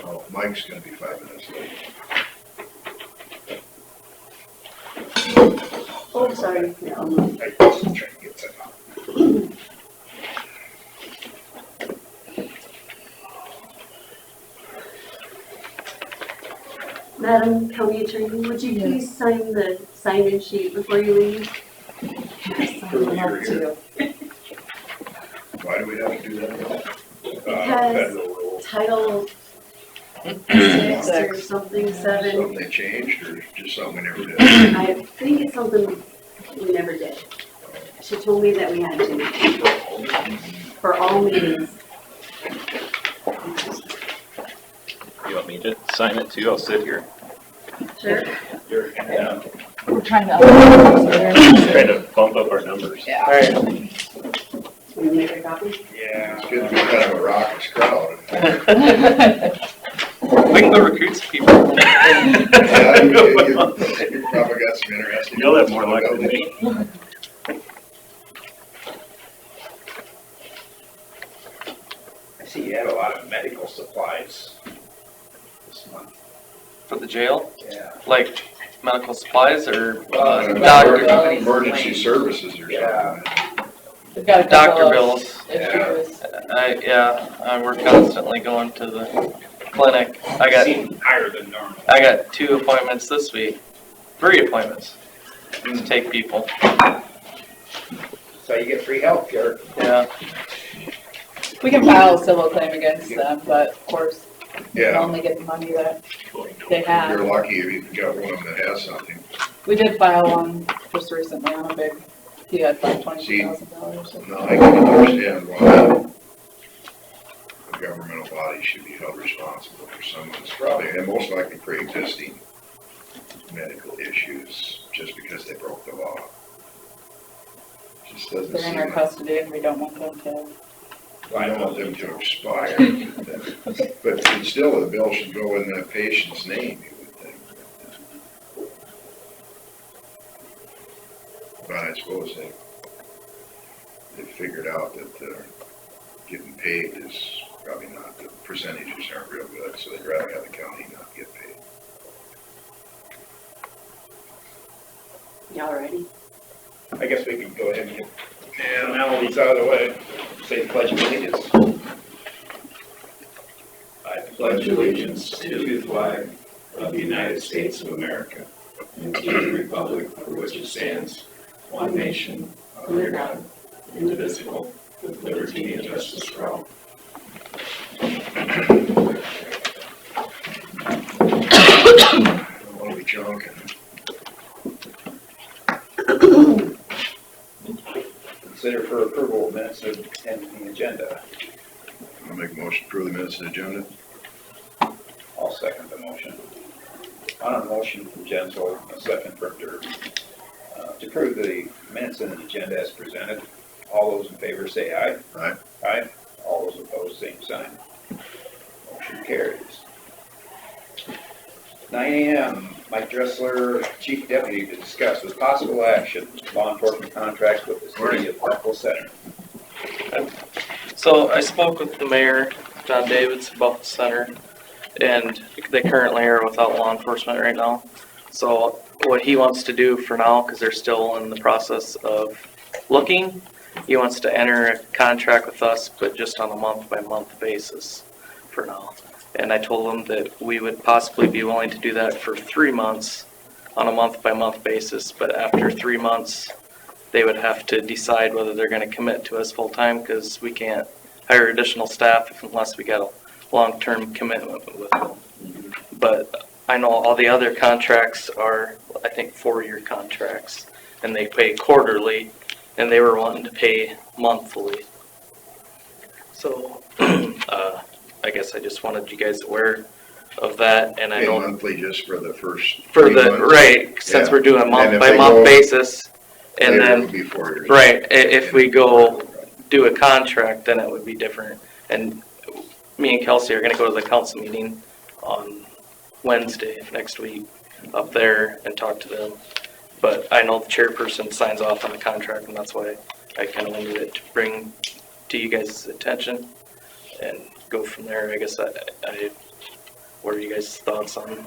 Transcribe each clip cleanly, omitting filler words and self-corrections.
Oh, Mike's gonna be 5 minutes late. Oh, sorry. Yeah, I was trying to get that out. Madam County Attorney, would you please sign the sign-in sheet before you leave? Prove you're here. Why do we have to do that? Because Federal rule. Title 6 or something, 7. Something they changed or just something we never did? I think it's something we never did. She told me that we had to, for all meetings. You want me to sign it too? I'll sit here. Sure. Yeah. We're trying to. Trying to bump up our numbers. Yeah. Alright. Will you make a copy? Yeah. It's good to be kind of a raucous crowd. We can go recruit some people. Yeah, you probably got some interesting. You'll have more luck than me. I see you have a lot of medical supplies this month. For the jail, Yeah. like medical supplies or Doctor, doctor, emergency services or Yeah. something. We've got a doctor couple of bills. issues. We're constantly going to the clinic. Seem higher than normal. I got 2 appointments this week, 3 appointments to take people. So you get free health care. Yeah, We can file a civil claim against them, but of course, we Yeah, only get the money that they you're have. lucky if you've got one of them that has something. We did file one just recently on a big, he had like $22,000. No, I can understand why a governmental body should be held responsible for someone's probably, and most likely pre-existing medical issues just because they broke the law. Just doesn't They're in seem our like, custody and we don't want them to. I don't want them to expire. But still, the bill should go in the patient's name, you would think. But I suppose they figured out that getting paid is probably not, the percentages aren't real good, so they'd rather have the county not get paid. Y'all ready? I guess we can go ahead and get formalities out of the way. Say the pledge of allegiance. I pledge allegiance to the flag of the United States of America and to the republic for which it stands, one nation, under God, indivisible, with liberty and justice for all. I don't want to be joking. Consider for approval minutes of the agenda. I'll make a motion to approve the minutes of the agenda. I'll second the motion. On a motion from Jensel, a second from Dirk, to approve the minutes in the agenda as presented. All those in favor say aye. Aye. Aye. All those opposed, same sign. Motion carries. 9 a.m., Mike Dressler, Chief Deputy, to discuss with possible action law enforcement contracts with the city of Parkville Center. so I spoke with the mayor, John Davids, about the center, and they currently are without law enforcement right now. So what he wants to do for now, because they're still in the process of looking, he wants to enter a contract with us, but just on a month-by-month basis for now. And I told him that we would possibly be willing to do that for 3 months on a month-by-month basis, but after 3 months, they would have to decide whether they're going to commit to us full-time, because we can't hire additional staff unless we got a long-term commitment with them. But I know all the other contracts are, I think, 4-year contracts, and they pay quarterly, and they were wanting to pay monthly. So, I guess I just wanted you guys aware of that, and I Pay know monthly just for the first for 3 the, months. right, since Yeah. we're doing And month if by they month go basis, and Later it then, would be 4 years. right, if we go do a contract, then it would be different. And me and Kelsey are gonna go to the council meeting on Wednesday of next week up there and talk to them. But I know the chairperson signs off on the contract, and that's why I kinda wanted it to bring to you guys' attention and go from there. I guess I what are you guys' thoughts on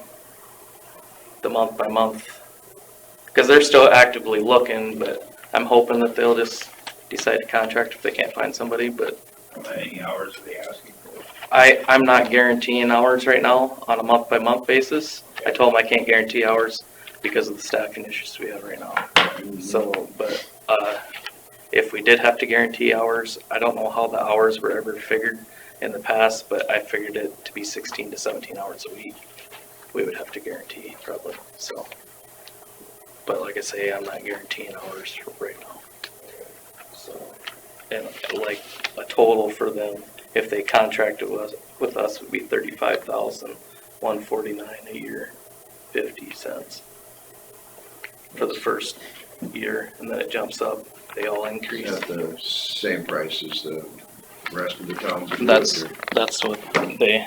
the month by month? Because they're still actively looking, but I'm hoping that they'll just decide to contract if they can't find somebody, but How many hours are they asking for? I'm not guaranteeing hours right now on a month by month basis. I told them I can't guarantee hours because of the staffing issues we have right now. So, but, if we did have to guarantee hours, I don't know how the hours were ever figured in the past, but I figured it to be 16 to 17 hours a week. We would have to guarantee probably, so. But like I say, I'm not guaranteeing hours right now. So, and like a total for them, if they contracted with us would be $35,149 a year, 50 cents for the first year, and then it jumps up. They all increase. At the same price as the rest of the towns? would do it, That's or- what the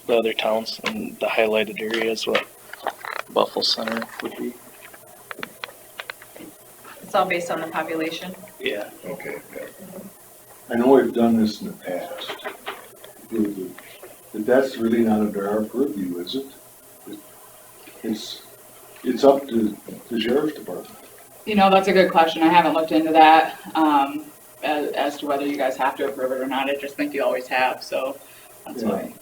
other towns and the highlighted area is what Buffalo Center would be. It's all based on the population. Yeah. Okay, yeah. I know we've done this in the past. But that's really not under our purview, is it? It's up to the sheriff's department. You know, that's a good question. I haven't looked into that, as to whether you guys have to approve it or not. I just think you always have, so that's why.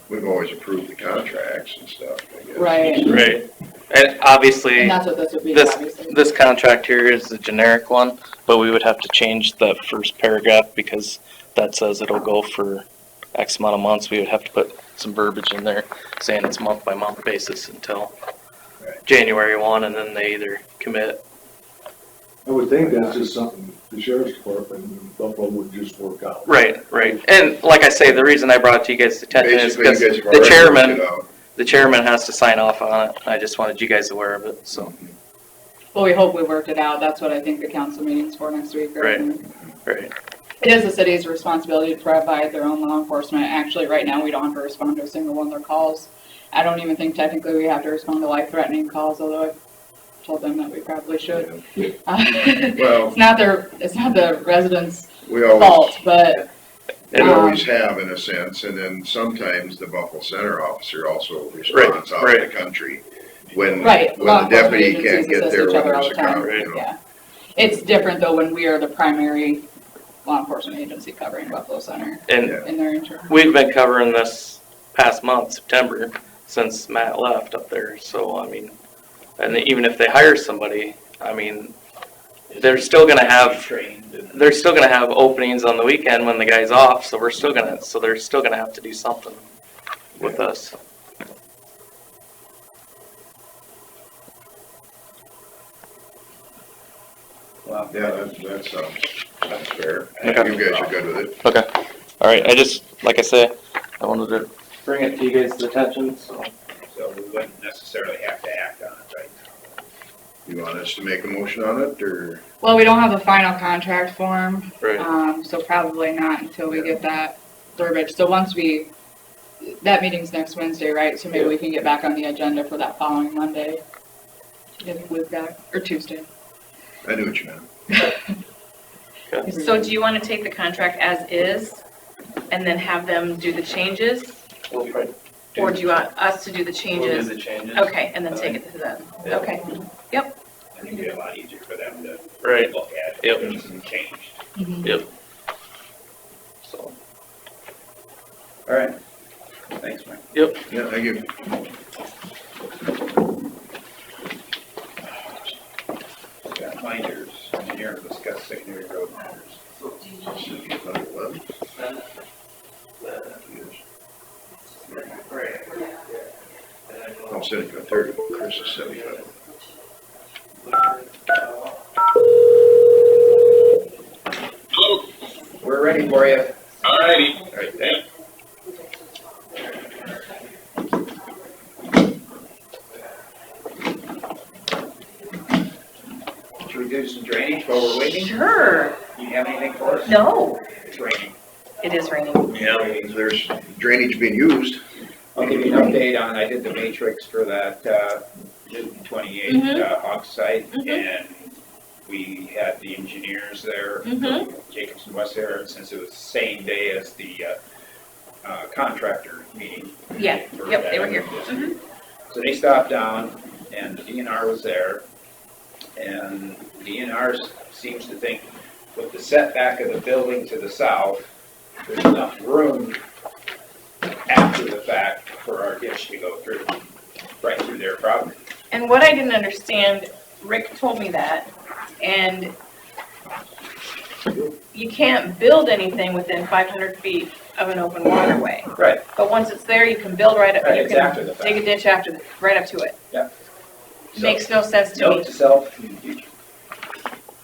We've always approved the contracts and stuff, I guess. Right. Right. And obviously, And that's what this would be, this, obviously. this contract here is the generic one, but we would have to change that first paragraph because that says it'll go for X amount of months. We would have to put some verbiage in there saying it's month by month basis until January 1, and then they either commit. I would think that's just something the sheriff's department in Buffalo would just work out. Right, right. And like I say, the reason I brought it to you guys' attention is Basically, you because guys have the already chairman, worked it out. the chairman has to sign off on it. I just wanted you guys aware of it, so. Well, we hope we worked it out. That's what I think the council meeting's for next week, right? Right. It is the city's responsibility to provide their own law enforcement. Actually, right now, we don't have to respond to a single one of their calls. I don't even think technically we have to respond to life-threatening calls, although I told them that we probably should. Well, It's not the residents' we always, fault, but we always have in a sense, and then sometimes the Buffalo Center officer also responds out in the country. When right, law the deputy enforcement can't agencies get assist there each when other all there's the a time. crowd, you know. Yeah. It's different though when we are the primary law enforcement agency covering Buffalo Center And Yeah. in their interim. we've been covering this past month, September, since Matt left up there, so I mean, and even if they hire somebody, I mean, they're still gonna have, Trained and. they're still gonna have openings on the weekend when the guy's off, so they're still gonna have to do something with us. Well, Yeah, that's fair. Okay. You guys are good with it. Okay. All right, I just, like I said, I wanted to bring it to you guys' attention, so. So we wouldn't necessarily have to act on it right now. You want us to make a motion on it, or? Well, we don't have the final contract form, Right. so probably not until we get that verbiage. So once that meeting's next Wednesday, right? So maybe we can get back on the agenda for that following Monday. If we've got, or Tuesday. I knew what you meant. So do you want to take the contract as is and then have them do the changes? We'll probably Or do you want us to do the We'll do changes? the changes. Okay, and then take it to them. Yeah. Okay. I think it'd be a lot easier for them to Right, look at it. Yep. If it's changed. yep. So, All right. Thanks, Mike. Yeah, thank you. Got Minders, engineer to discuss secondary road matters. I'm sitting at 30, Chris is 75. We're ready for you. All righty. All right, thanks. Should we do some drainage while we're waiting? Sure. You have anything for us? No, It's raining. it is raining. Yeah, there's drainage being used. I'll give you an update on, I did the matrix for that, Newton 28 hog site, and we had the engineers there, Jacobson West there, since it was the same day as the contractor meeting. Yeah, for yep, that they were here. district. So they stopped down and the DNR was there. And the DNR seems to think with the setback of the building to the south, there's enough room after the fact for our ditch to go through, right through their property. And what I didn't understand, Rick told me that, and you can't build anything within 500 feet of an open waterway. Right. But once it's there, you can build right up, Right, you it's after the can fact. dig a ditch after, right up to it. Yep. Makes no sense to Note me. to self in the future.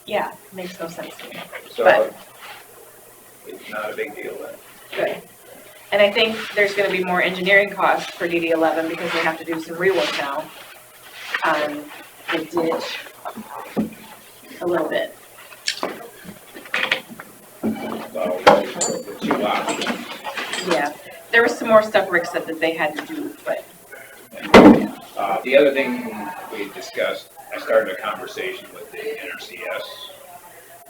Yeah, makes no sense to me. So But- it's not a big deal then. Good. And I think there's gonna be more engineering costs for DD 11 because they have to do some rework now on the ditch a little bit. Well, the two options. Yeah, there was some more stuff Rick said that they had to do, but The other thing we discussed, I started a conversation with the NRCS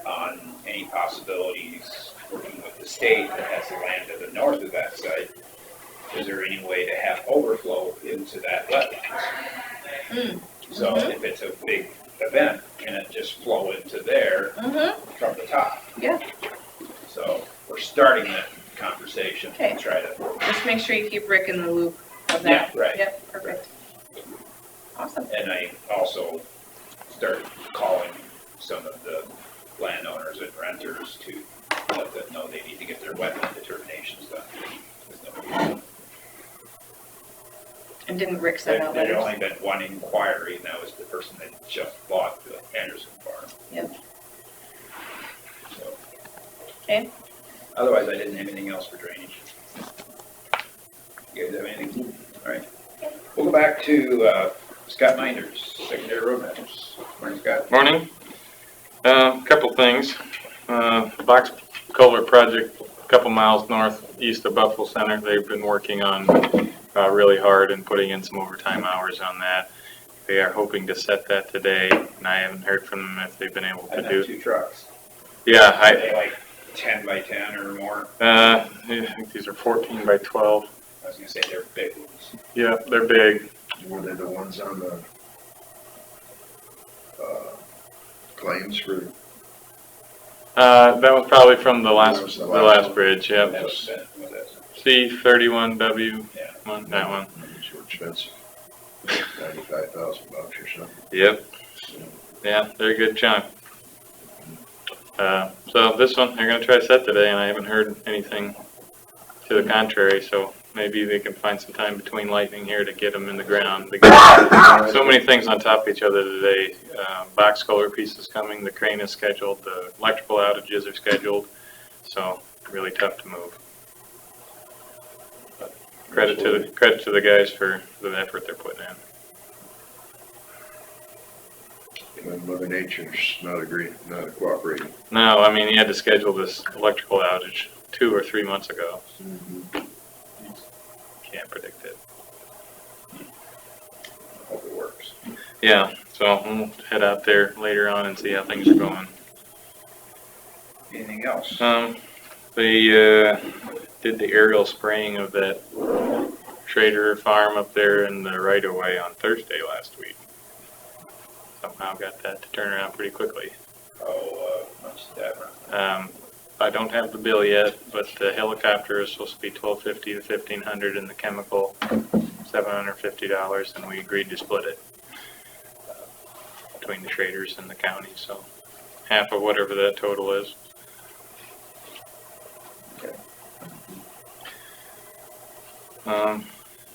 on any possibilities working with the state that has the land to the north of that site. Is there any way to have overflow into that wetlands? So if it's a big event, can it just flow into there from the top? Yeah. So we're starting that conversation Okay. to try to, just make sure you keep Rick in the loop of that. Yeah, right. Yep, perfect. Awesome. and I also started calling some of the landowners and renters to let them know they need to get their wetland determinations done. There's nobody- And didn't Rick send out There'd letters? only been one inquiry, and that was the person that just bought the Anderson farm. Yep. So. Okay. Otherwise, I didn't have anything else for drainage. You guys have anything? All right. We'll go back to Scott Minders, secondary road matters. Morning, Scott. Morning. Couple things. Box culvert project, a couple miles northeast of Buffalo Center. They've been working on really hard and putting in some overtime hours on that. They are hoping to set that today, and I haven't heard from them if they've been able I to have do. 2 trucks. Yeah, Are they like 10 by 10 or more? I think these are 14 by 12. I was gonna say they're big ones. Yeah, they're big. Were they the ones on the, claims for, That was probably from the That was last the last one. bridge, That yep. was that, was that. C31W, Yeah. that one. these were expensive, $95,000 or something. Yep. Yeah, they're a good chunk. So this one, they're gonna try to set today, and I haven't heard anything to the contrary, so maybe they can find some time between lightning here to get them in the ground. They got so many things on top of each other today. Box culvert piece is coming, the crane is scheduled, the electrical outages are scheduled, so really tough to move. But credit to the guys for the effort they're putting in. When Mother Nature's not cooperating. No, I mean, he had to schedule this electrical outage 2 or 3 months ago. Can't predict it. Hope it works. Yeah, so we'll head out there later on and see how things are going. Anything else? They did the aerial spraying of that Schrader farm up there in the right of way on Thursday last week. Somehow got that to turn around pretty quickly. Much that run. I don't have the bill yet, but the helicopter is supposed to be $1,250 to $1,500, and the chemical $750, and we agreed to split it between the Schraders and the county, so half of whatever that total is. Okay.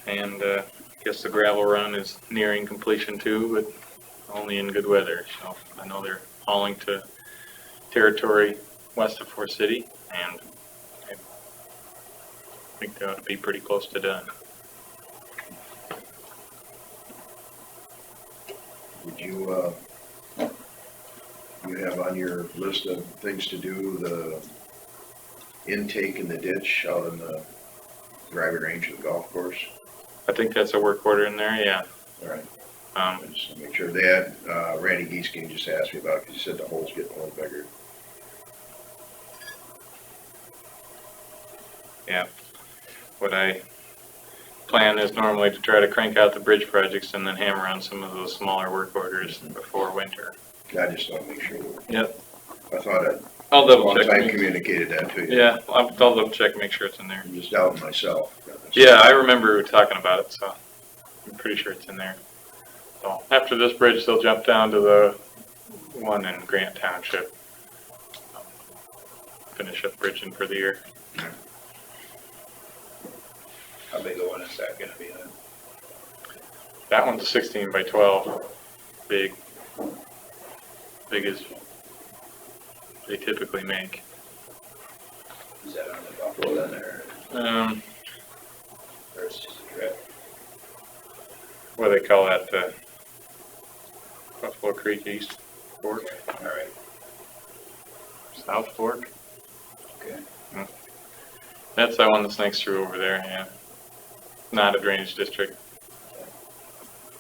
And I guess the gravel run is nearing completion too, but only in good weather. So I know they're hauling to territory west of Forest City, and I think they ought to be pretty close to done. Would you, you have on your list of things to do, the intake in the ditch out in the driving range of the golf course? I think that's a work order in there, yeah. All right. Just to make sure they had, Randy Geesking just asked me about it, because he said the hole's getting a little bigger. Yeah. what I plan is normally to try to crank out the bridge projects and then hammer on some of those smaller work orders before winter. I just want to make sure. Yep. I thought I'd I'll double long check. time communicated that to you. Yeah, I'll double check, make sure it's in there. I'm just doubting myself. Yeah, I remember talking about it, so I'm pretty sure it's in there. So after this bridge, they'll jump down to the one in Grant Township. Finish up bridging for the year. How big a one is that gonna be then? That one's a 16 by 12, big as they typically make. Is that on the Buffalo then, or it's just a drip? What do they call that, Buffalo Creek East Fork, All right, South Fork? okay. That's that one that snakes through over there, yeah. Not a drainage district.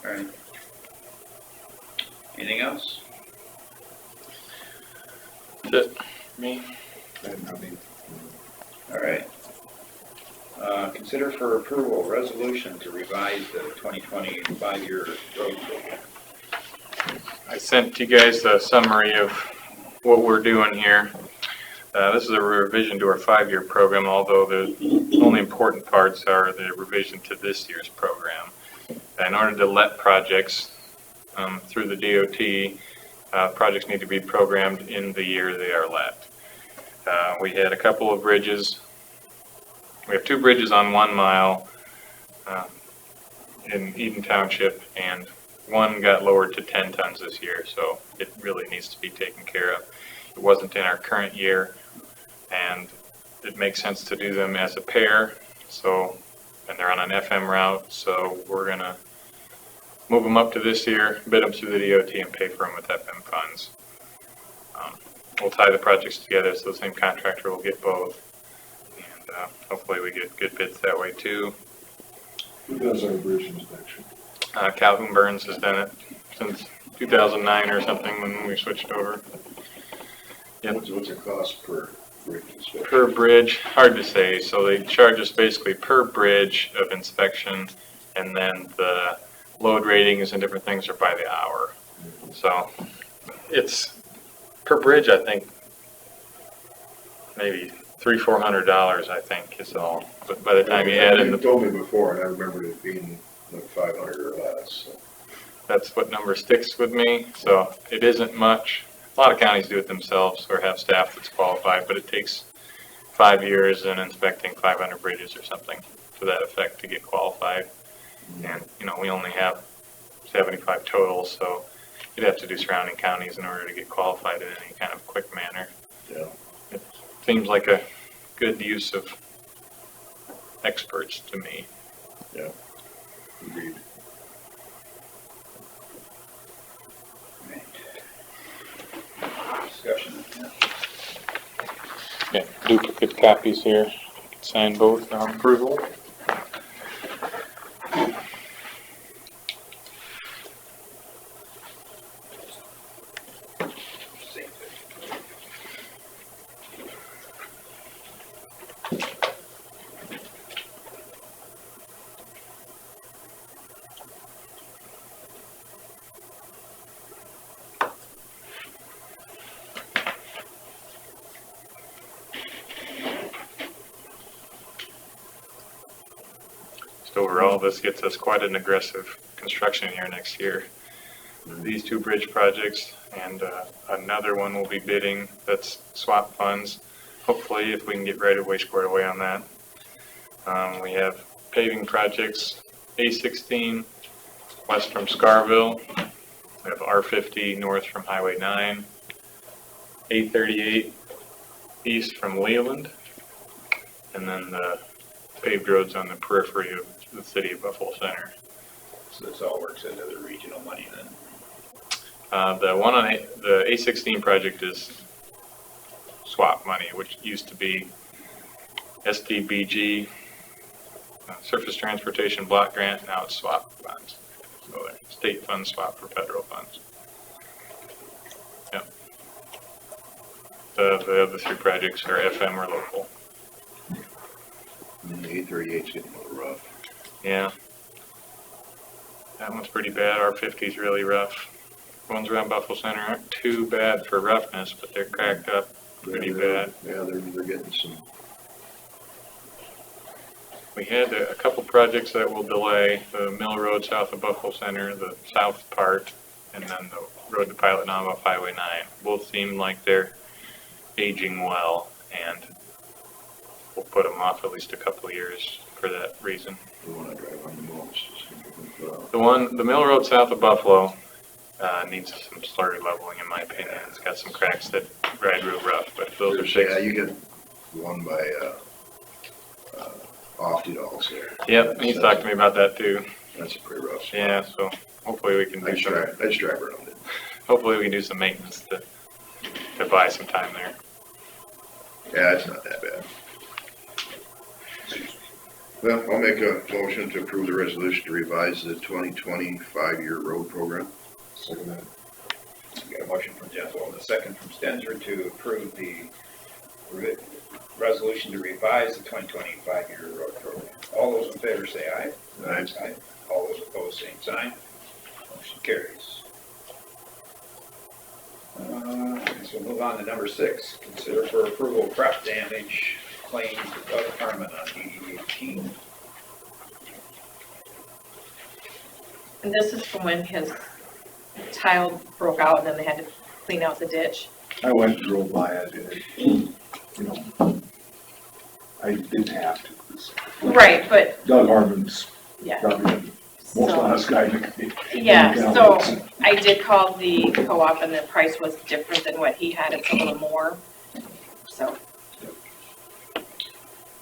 All right. Anything else? That's it, me. All right. Consider for approval resolution to revise the 2020 5-year road program. I sent you guys a summary of what we're doing here. This is a revision to our 5-year program, although the only important parts are the revision to this year's program. In order to let projects through the DOT, projects need to be programmed in the year they are let. We had a couple of bridges. We have 2 bridges on 1 mile in Eden Township, and one got lowered to 10 tons this year, so it really needs to be taken care of. It wasn't in our current year, and it makes sense to do them as a pair. So, and they're on an FM route, so we're gonna move them up to this year, bid them through the DOT, and pay for them with FM funds. We'll tie the projects together, so the same contractor will get both, and hopefully we get good bids that way too. Who does our bridge inspection? Calhoun Burns has done it since 2009 or something when we switched over. Yep. What's it cost per bridge inspection? Per bridge, hard to say. So they charge us basically per bridge of inspection, and then the load ratings and different things are by the hour. So it's per bridge, I think, maybe $300-400, I think is all. But by the time you add in You the, told me before, and I remembered it being like 500 or less, so. that's what number sticks with me. So it isn't much. A lot of counties do it themselves or have staff that's qualified, but it takes 5 years and inspecting 500 bridges or something to that effect to get qualified. And, you know, we only have 75 total, so you'd have to do surrounding counties in order to get qualified in any kind of quick manner. Yeah. It seems like a good use of experts to me. Yeah. Agreed. Discussion. Yeah, duplicate copies here. Sign both for approval. Same thing. So overall, this gets us quite an aggressive construction year next year. These 2 bridge projects and another one we'll be bidding that's swap funds. Hopefully, if we can get right away squared away on that. We have paving projects, A16 west from Scarville. We have R50 north from Highway 9. A38 east from Leland. And then the paved roads on the periphery of the city of Buffalo Center. So this all works into the regional money then? The one on the A16 project is swap money, which used to be STBG, Surface Transportation Block Grant. Now it's swap funds. So they're state funds swap for federal funds. Yep. The other 3 projects are FM or local. And the 38's getting a little rough. Yeah. That one's pretty bad. Our 50's really rough. The ones around Buffalo Center aren't too bad for roughness, but they're cracked up pretty bad. Yeah, they're getting some. We had a couple projects that will delay, the Mill Road south of Buffalo Center, the south part, and then the road to Pilot Knob off Highway 9. Both seem like they're aging well, and we'll put them off at least a couple of years for that reason. The one I drive on the most. The Mill Road south of Buffalo needs some slurry leveling, in my opinion. It's got some cracks that ride real rough, but those are Yeah, fixed. you get one by, Ofty also. Yep, he's talked to me about that too. That's a pretty rough spot. Yeah, so hopefully we can I do just some, drive around it. hopefully we can do some maintenance to buy some time there. Yeah, it's not that bad. Well, I'll make a motion to approve the resolution to revise the 2020 5-year road program. Second that. We got a motion from Gensel and a second from Stenzer to approve the resolution to revise the 2020 5-year road program. All those in favor say aye. Aye. All those opposed, same sign. Motion carries. So we'll move on to number 6. Consider for approval crop damage claim to Doug Harmon on DD 18. And this is from when his tile broke out and then they had to clean out the ditch. I went and drove by it, and, you know, I didn't have to. Right, but, Doug Harmon's yeah, probably the most so, honest guy in the yeah, so I did call the co-op and the price was different than what he had, it's a little more, so,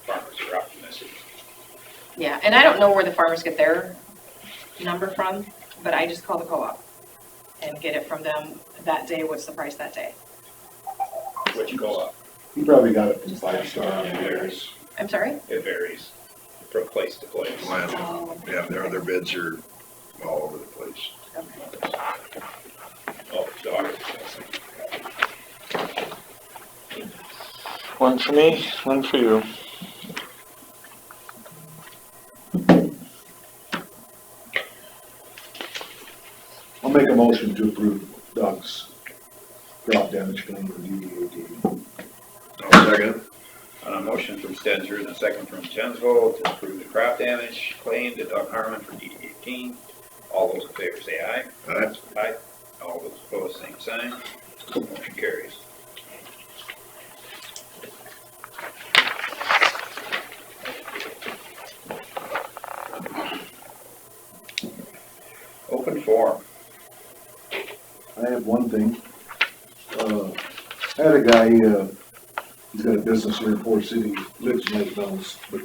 Farmers are optimistic. yeah. And I don't know where the farmers get their number from, but I just call the co-op and get it from them that day, what's the price that day. Which go up. He probably got it from 5 Star on theirs. I'm sorry? It varies from place to place. Well, Oh, yeah, their bids are all over the place. okay. Oh, dog. One for me, one for you. I'll make a motion to approve Doug's crop damage claim for DD 18. I'll second it. On a motion from Stenzer and a second from Jensvold to approve the crop damage claim to Doug Harmon for DD 18. All those in favor say aye. Aye. Aye. All those opposed, same sign. Motion carries. Open forum. I have one thing. I had a guy, he's got a business here in Fort City, lives in Lake Mills, but,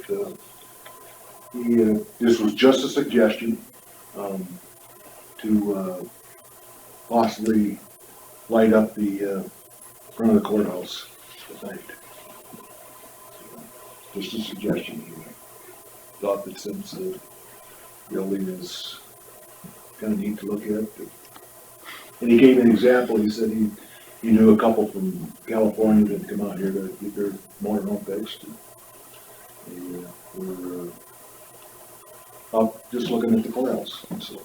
this was just a suggestion, to, possibly light up the, front of the courthouse at night. Just a suggestion, he thought that since the building is kinda neat to look at, and he gave an example, he said he knew a couple from California that come out here to get their motor home fixed. They were up just looking at the courthouse, so,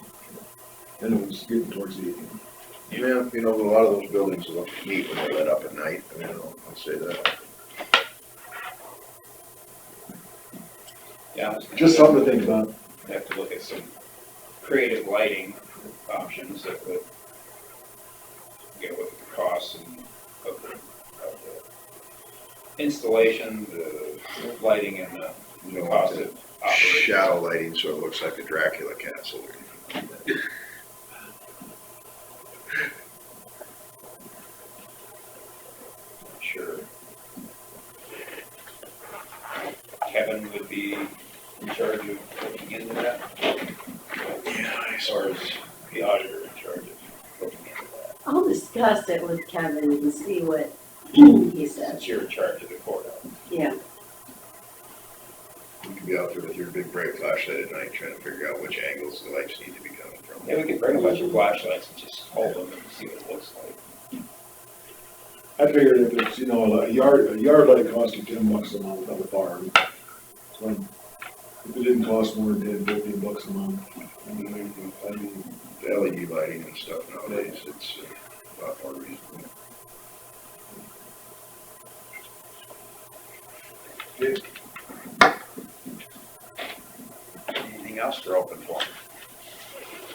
and it was getting towards the evening. Yeah, you know, a lot of those buildings look neat when they're lit up at night. I mean, I'll say that. Yeah. Just something to think about. Have to look at some creative lighting options that would, look at the costs and of the installation, the lighting and the You know, cost of operation. shadow lighting, so it looks like a Dracula castle. Sure. Kevin would be in charge of looking into that. Yeah, As far as the auditor in charge of looking into that. I'll discuss it with Kevin and see what he says. Since you're in charge of the courthouse. Yeah, You could be out there with your big bright flashlight at night trying to figure out which angles the lights need to be coming from. Yeah, we could bring a bunch of flashlights and just hold them and see what it looks like. I figured if it's, you know, a yard light costs you $10 a month on the farm. So If it didn't cost more than $15 a month. I mean, LED lighting and stuff nowadays, it's a lot more reasonable. Anything else for open forum?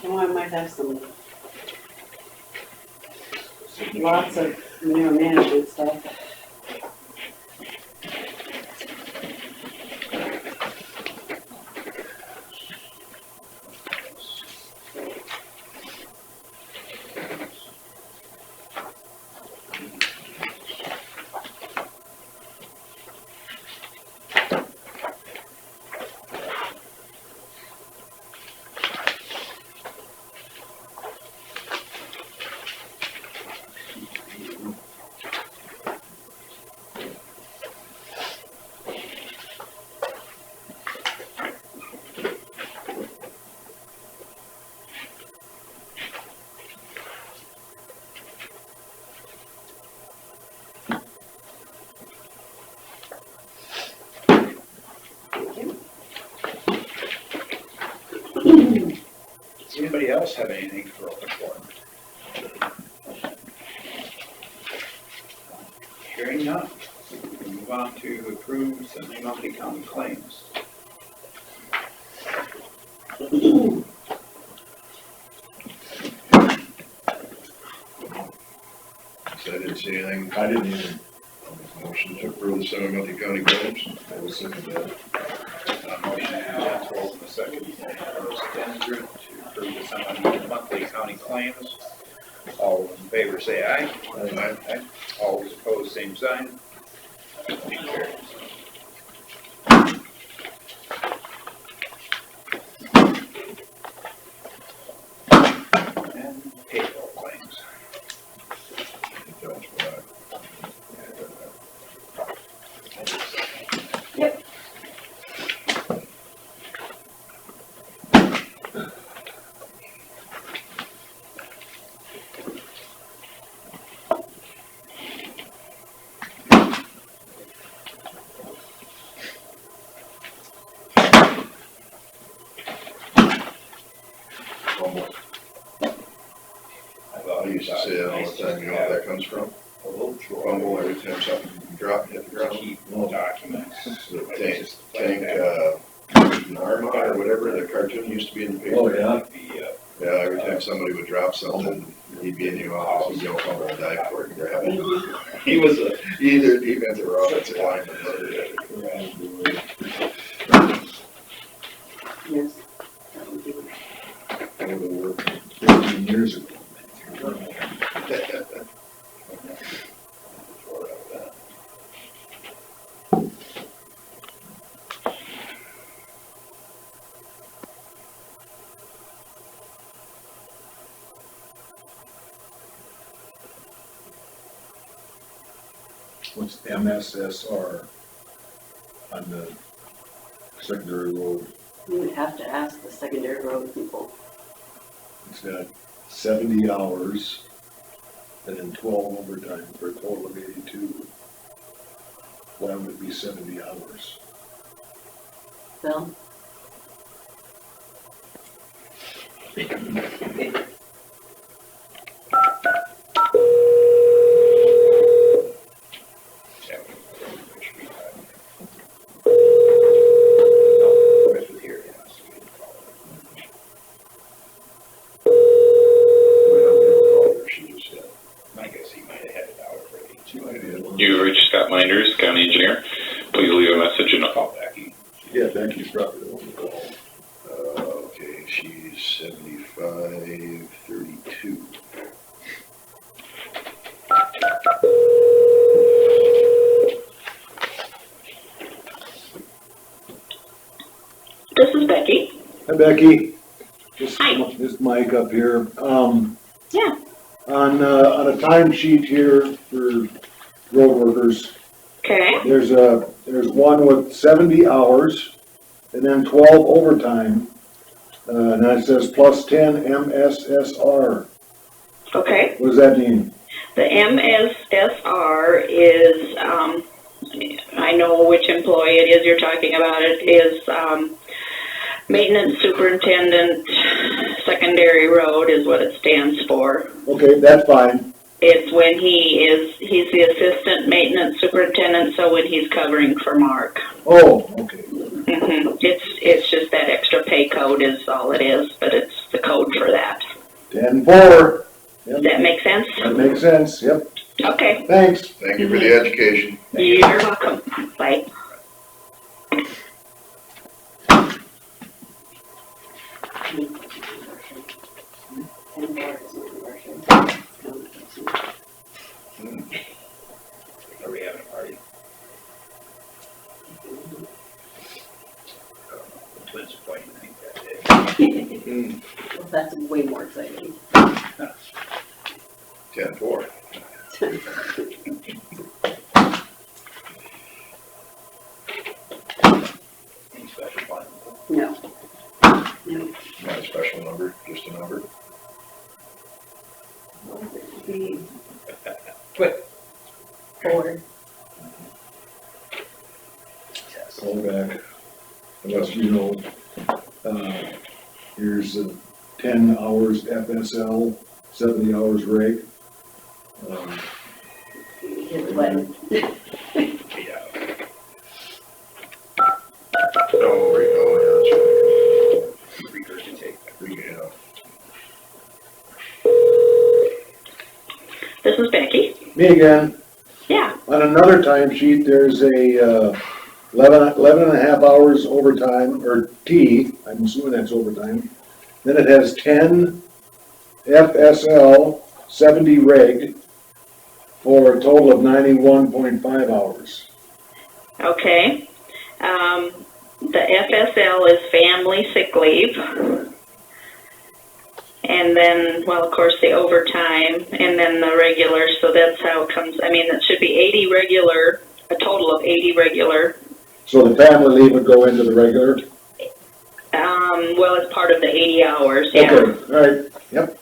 Oh, I might have some, lots of management stuff. Does anybody else have anything for open forum? Hearing none, we move on to approve some monthly county claims. So I didn't see anything. I didn't even, Motion to approve the Center Monthly County claims. I was thinking that. Motion from Jens Wolf and a second from Bruce Denzer to approve the semi monthly county claims. All those in favor say aye. Aye. All those opposed, same sign. Motion carries. And payroll claims. That's what Yep. I used to say that all the time, you know where that comes from? A little drawer. Fumble every time something drop, hit the ground. Keep documents. The tank, Narma or whatever, the cartoon used to be in the paper. Oh, yeah. Yeah, every time somebody would drop something, he'd be in the office, he'd go fumble and dive for it and grab it. He was either defensive or offensive lineman. Yes. That would be- I would have worked 15 years ago. What's MSSR on the secondary road? You would have to ask the secondary road people. It's got 70 hours and then 12 overtime for a total of 82. Why would it be 70 hours? Bill? You reached Scott Minders, County Engineer. Please leave a message and I'll call back. Yeah, Becky's probably the one to call. Okay, she's 7532. This is Becky. Hi, Becky. Hi. This Mike up here. Yeah. On a timesheet here for road workers, Okay. there's one with 70 hours and then 12 overtime. And that says plus 10 MSSR. Okay. What does that mean? The MSSR is, I know which employee it is you're talking about. It is Maintenance Superintendent Secondary Road is what it stands for. Okay, that's fine. It's when he's the Assistant Maintenance Superintendent, so when he's covering for Mark. Oh, okay. It's just that extra pay code is all it is, but it's the code for that. 10-4. Does that make sense? That makes sense, yep. Okay. Thanks. Thank you for the education. You're welcome. Bye. Are we having a party? Twins pointing, I think that day. Well, that's way more exciting. 10-4. Any special fun? No. No. Not a special number, just a number. Be Quit. 4. Call back. Unless you know, here's 10 hours FSL, 70 hours reg. Hit the button. Yeah. Oh, Regurgitate. yeah. This is Becky. Me again. Yeah. On another timesheet, there's a 11 and a half hours overtime, or T, I'm assuming that's overtime. Then it has 10 FSL, 70 reg, for a total of 91.5 hours. Okay. The FSL is family sick leave. And then, well, of course, the overtime, and then the regular, so that's how it comes. I mean, it should be 80 regular, a total of 80 regular. So the family leave would go into the regular? Well, it's part of the 80 hours, yeah. Okay, all right, yep.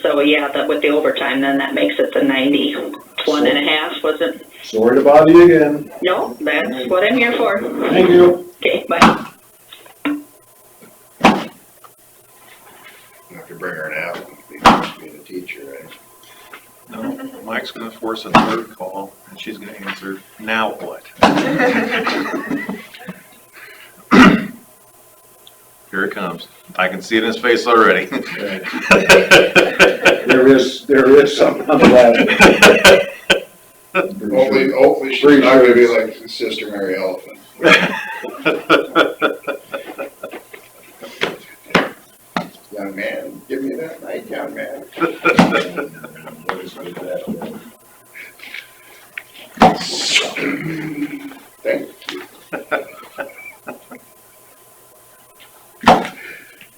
So, yeah, with the overtime, then that makes it the 91 and a half, was it? Sorry to bother you again. No, that's what I'm here for. Thank you. Okay, bye. You have to bring her an apple, being a teacher, right? No, Mike's gonna force a third call, and she's gonna answer, now what? Here it comes. I can see it in his face already. There is something on the last. Hopefully she's not gonna be like Sister Mary Elephant. Young man, give me that night, young man. Thank you.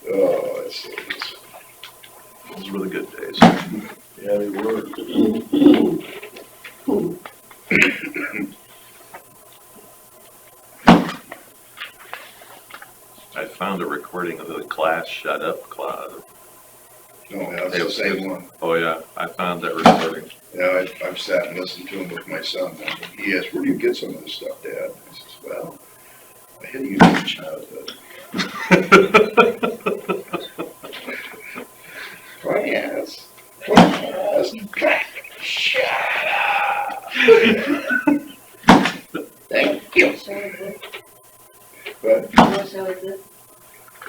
Oh, that's so good. Those were the good days. Yeah, they were. I found a recording of the class shut up class. No, that's the same one. Oh yeah, I found that recording. Yeah, I've sat and listened to him with my son. He asked, where do you get some of this stuff, Dad? I says, well, I had to use it in childhood. Class. Shut up. Thank you. But What show is this?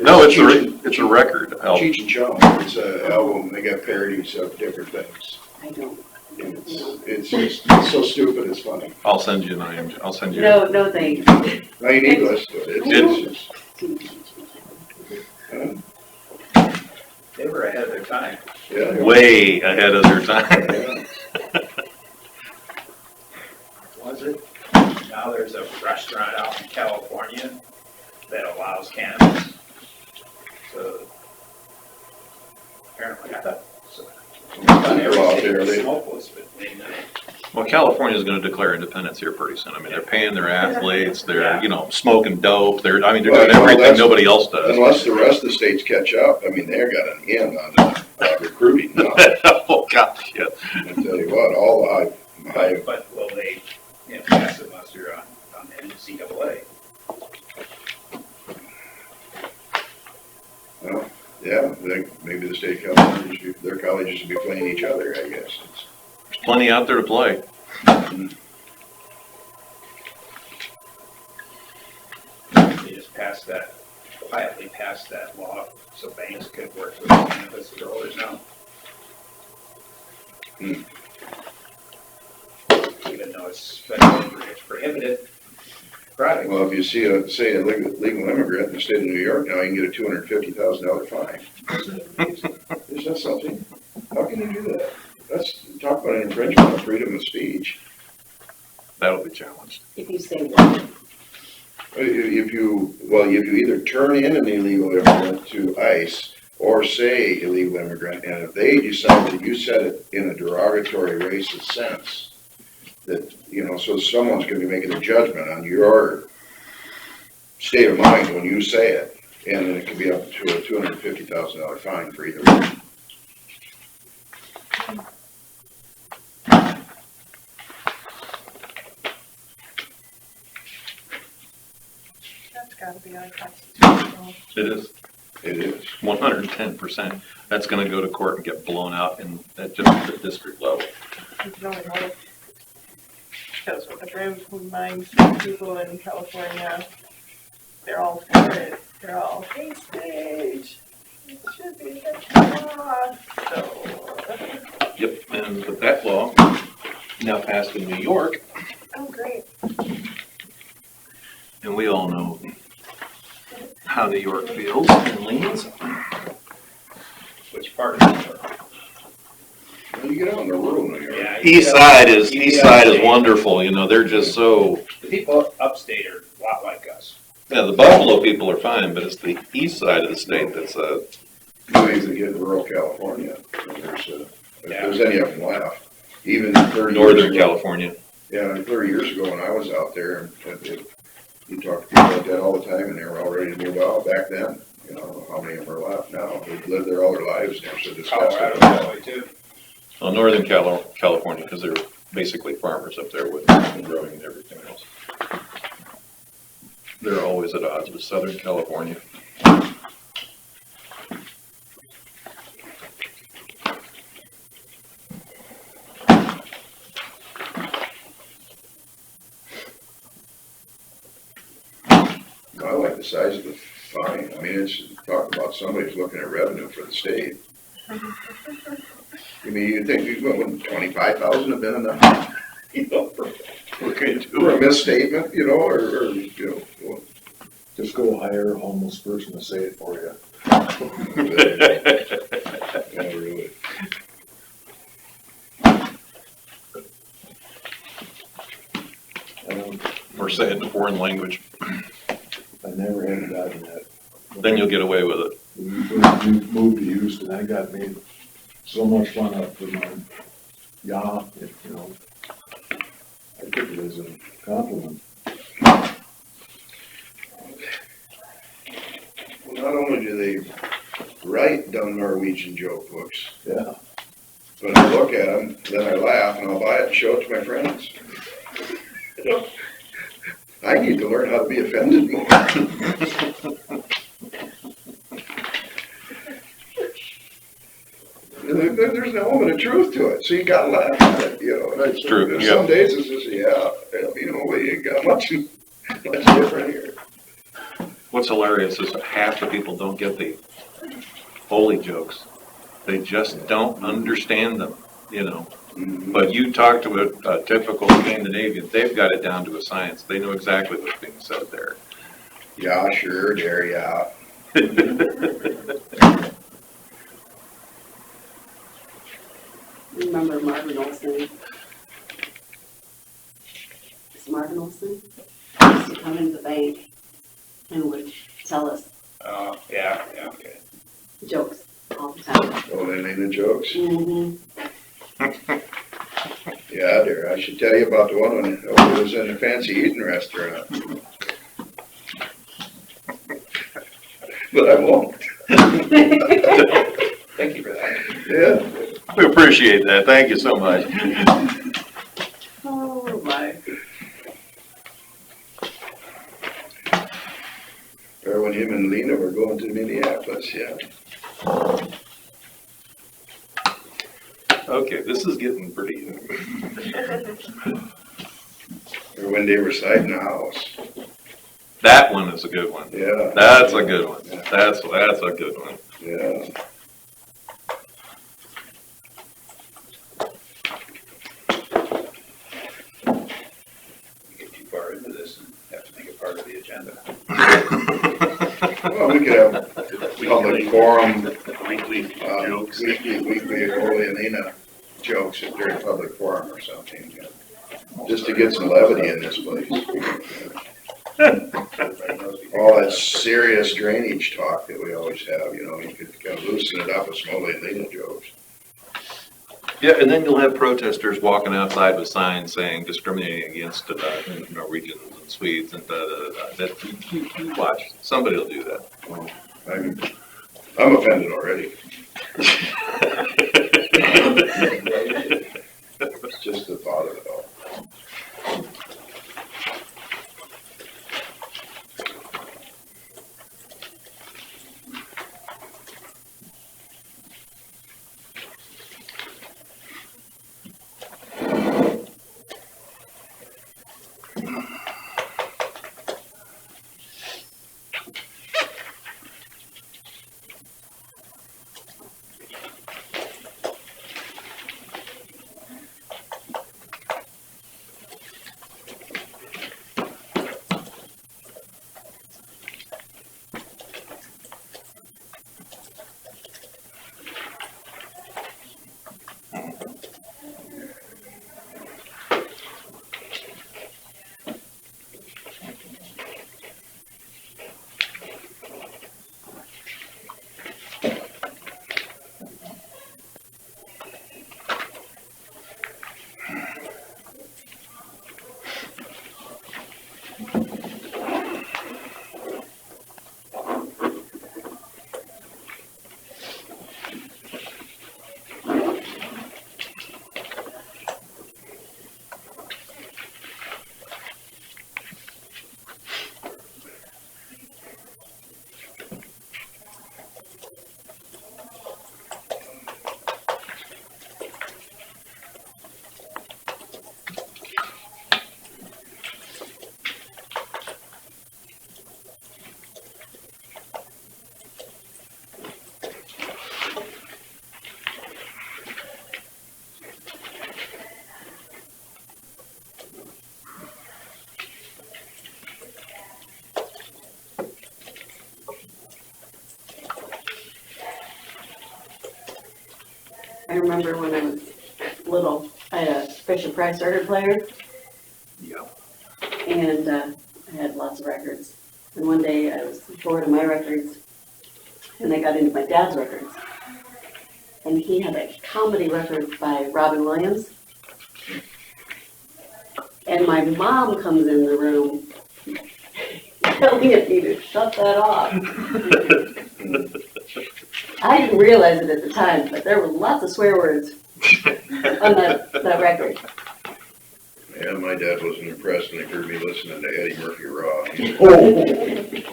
No, it's a record album. Cheech and Chong, it's an album, they got parodies of different things. I don't. It's it's so stupid, it's funny. I'll send you an IMG. I'll send you. No, thanks. Now you need to listen to it. It's just, They were ahead of their time. yeah. Way ahead of their time. Was it? Now there's a restaurant out in California that allows cannabis. So apparently I thought so. I thought every state was smokeless, but maybe not. Well, California's gonna declare independence here pretty soon. I mean, they're paying their athletes, they're, smoking dope, they're doing everything nobody else does. Unless the rest of the states catch up, I mean, they've got an in on recruiting now. Oh, gosh, yeah. I tell you what, all I But will they, pass the muster on the NCAA? Well, yeah, maybe the state colleges, their colleges would be playing each other, I guess. There's plenty out there to play. They just quietly passed that law so banks could work with cannabis growers now. Even though it's prohibited product. Well, if you see say a legal immigrant in the state of New York now, you can get a $250,000 fine. Is that something? How can you do that? That's, talk about an infringement of freedom of speech. That'll be challenged. If you say what? If you either turn in an illegal immigrant to ICE or say illegal immigrant, and if they decide that you said it in a derogatory racist sense, that, you know, so someone's gonna be making a judgment on your state of mind when you say it, and then it could be up to a $250,000 fine for either one. That's gotta be unconstitutional. It is. It is. 110%. That's gonna go to court and get blown out in, at just the district level. You can only hope. Because with the Brim minds people in California, they're all for it. They're all hate speech. It should be the law. So, Yep, and with that law now passed in New York, oh great. and we all know how New York feels and leans. Which part of New York? When you get out in the rural New York. Yeah, East side is wonderful, you know, they're just so, The people upstate are a lot like us. yeah, the Buffalo people are fine, but it's the east side of the state that's, You even get in rural California, if there's any of them left, even 30 Northern years ago. California. Yeah, and 30 years ago when I was out there, you talk to people like that all the time, and they were all ready to move out back then. You know, how many of them are left now? They've lived there all their lives, they're so disgusted. Colorado, Valley too. Well, Northern California, because they're basically farmers up there with growing and everything else. They're always at odds with Southern California. I like the size of the fine. I mean, it's, talk about somebody's looking at revenue for the state. I mean, you'd think, wouldn't 25,000 have been enough? You know, for a misstatement, you know, or, you know. Just go hire a homeless person to say it for you. Yeah, really. Or say it in a foreign language, I never had gotten that. then you'll get away with it. When we moved to Houston, I got made so much fun of with my you know. I took it as a compliment. Well, not only do they write dumb Norwegian joke books, Yeah. but I look at them, then I laugh, and I'll buy it and show it to my friends. You know, I need to learn how to be offended more. There's an element of truth to it, so you gotta laugh at it, you know. It's true, There's yeah. some days it's just, you know, we ain't got much different here. What's hilarious is half the people don't get the holy jokes. They just don't understand them, you know. But you talk to a typical Scandinavian, they've got it down to a science. They know exactly what's being said there. Yeah, sure, there, yeah. Remember Marvin Olson? Is Marvin Olson? He used to come into the bank and would tell us Yeah, okay. jokes all the time. Oh, they need the jokes? Mm-hmm. Yeah, dear, I should tell you about the one when it was in a fancy eating restaurant. But I won't. Thank you for that. Yeah. We appreciate that. Thank you so much. Oh, my. Or when him and Lena were going to the Minneapolis, yeah. Okay, this is getting pretty. Or when they were citing a house, That one is a good one. yeah. That's a good one. That's a good one. Yeah. Get too far into this and have to make it part of the agenda. Well, we could have public forum, Weekly jokes. weekly Holy Alina jokes at during public forum or something, yeah. Just to get some levity in this place. All that serious drainage talk that we always have, you know, you could kind of loosen it up with some Holy Alina jokes. Yeah, and then you'll have protesters walking outside with signs saying discriminating against Norwegians and Swedes and that, you watch, somebody will do that. I'm offended already. It's just the thought of it all. I remember when I was little, I had a Fisher Price record player. Yeah. And I had lots of records. And one day I was bored of my records, and I got into my dad's records. And he had a comedy record by Robin Williams. And my mom comes in the room telling me to shut that off. I didn't realize it at the time, but there were lots of swear words on that record. Yeah, my dad wasn't impressed when he heard me listening to Eddie Murphy Raw. He said,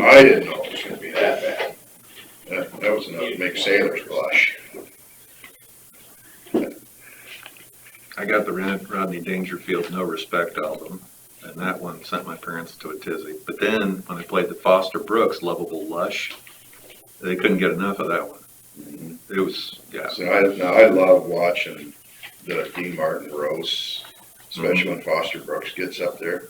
I didn't know it was gonna be that bad. That was enough to make sailors blush. I got the Rodney Dangerfield No Respect album, and that one sent my parents to a tizzy. But then, when I played the Foster Brooks Lovable Lush, they couldn't get enough of that one. It was, yeah. So I love watching the Dean Martin roasts, especially when Foster Brooks gets up there.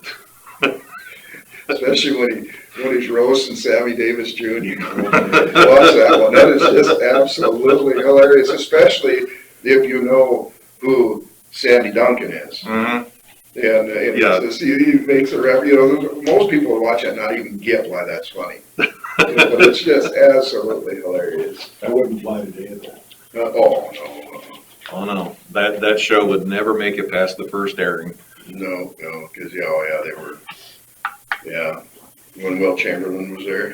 Especially when he's roasting Sammy Davis Jr. Watch that one. That is just absolutely hilarious, especially if you know who Sandy Duncan is. Mm-hmm. And Yeah. it's just, he makes a most people would watch that not even get why that's funny. But it's just absolutely hilarious. I wouldn't fly today though. Oh, no. Oh, no. That show would never make it past the first airing. No, because, they were, when Will Chamberlain was there,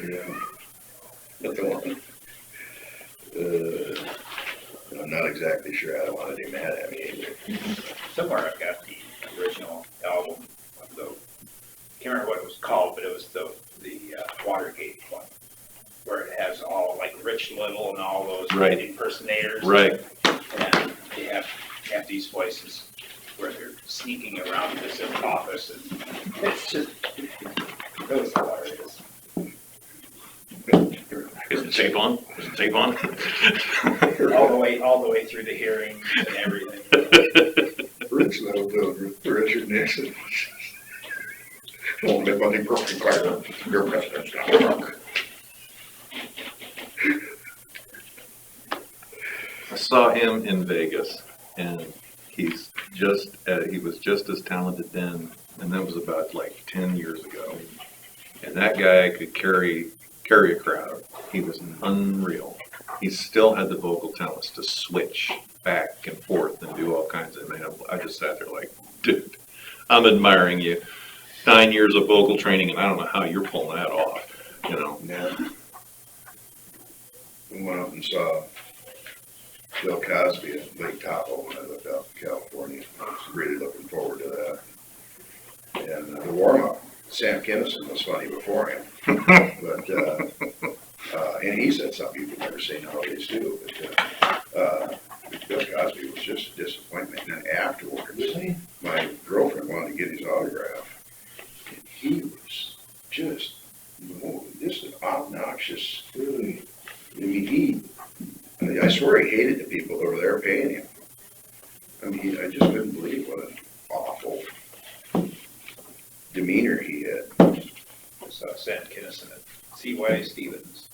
But the one, I'm not exactly sure I don't want to be mad at me either. Somewhere I've got the original album of the, can't remember what it was called, but it was the Watergate one, where it has Rich Little and all those Right. impersonators. Right. And they have these voices where they're sneaking around this office, and it's just, it was hilarious. Is the tape on? Is the tape on? All the way through the hearings and everything. Rich Little doing Richard Nixon. Won't live on the broken card. Your president's not drunk. I saw him in Vegas, and he was just as talented then, and that was about like 10 years ago. And that guy could carry a crowd. He was unreal. He still had the vocal talents to switch back and forth and do all kinds of, man, I just sat there like, dude, I'm admiring you. 9 years of vocal training, and I don't know how you're pulling that off, you know. Yeah. We went up and saw Bill Cosby at Lake Tahoe when I lived out in California. I was really looking forward to that. And the warm-up, Sam Kinison was funny before him. But, and he said something you could never say nowadays too. But Bill Cosby was just a disappointment. And then afterwards, my girlfriend wanted to get his autograph. And he was just obnoxious. Really. I mean, I swear he hated the people that were there paying him. I mean, I just couldn't believe what an awful demeanor he had. I saw Sam Kinison at C.Y. Stevens.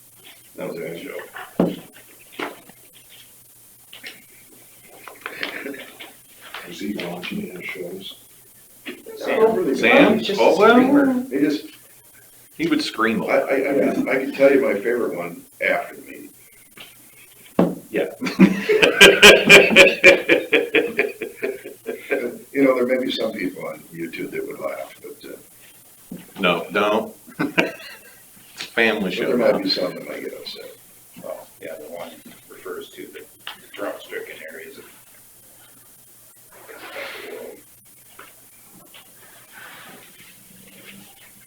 That was a show. Was he launching in shows? Sam? Oh, well, They just, he would scream a I lot. can tell you my favorite one after the meeting. Yeah. You know, there may be some people on YouTube that would laugh, but No, don't. It's a family show. there might be some that might get upset. Well, yeah, the one refers to the drought-stricken areas of the world.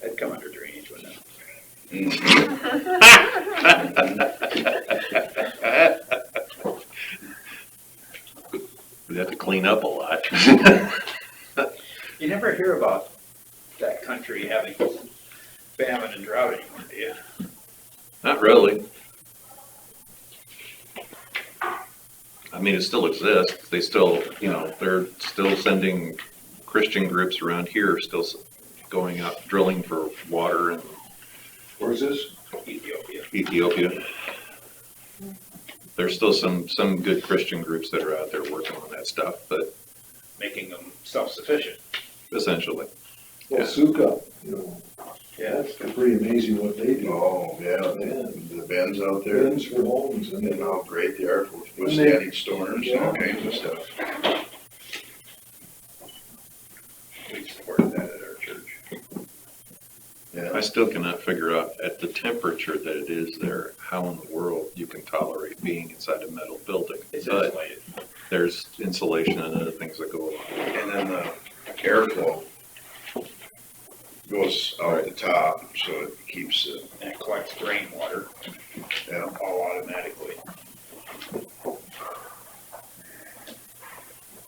That'd come under drainage, wouldn't it? We'd have to clean up a lot. You never hear about that country having famine and drought anymore, do you? Not really. I mean, it still exists. They still, they're still sending Christian groups around here, still going out drilling for water in Where's this? Ethiopia. There's still some good Christian groups that are out there working on that stuff, but Making them self-sufficient. essentially. Well, Yeah. Suka, Yeah. that's pretty amazing what they do. Oh, yeah, the bends out there, Bins for homes and and how great they are for withstanding storms and all kinds of stuff. We supported that at our church. Yeah. I still cannot figure out at the temperature that it is there, how in the world you can tolerate being inside a metal building. It's But insulated. there's insulation and other things that go along. And then the airflow goes out the top, so it keeps it, And it collects rainwater all automatically.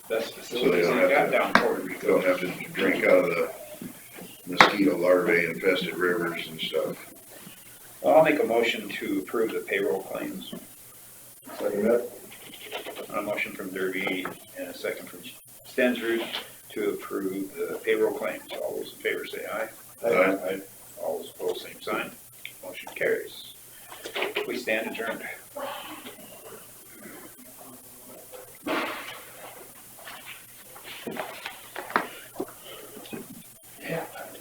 Best facilities don't they've got have to- down Puerto you Rico. don't have to drink out of the mosquito larvae infested rivers and stuff. I'll make a motion to approve the payroll claims. Second that. A motion from Derby and a second from Stensrud to approve the payroll claims. All those in favor say aye. Aye. All those opposed, same sign. Motion carries. We stand adjourned.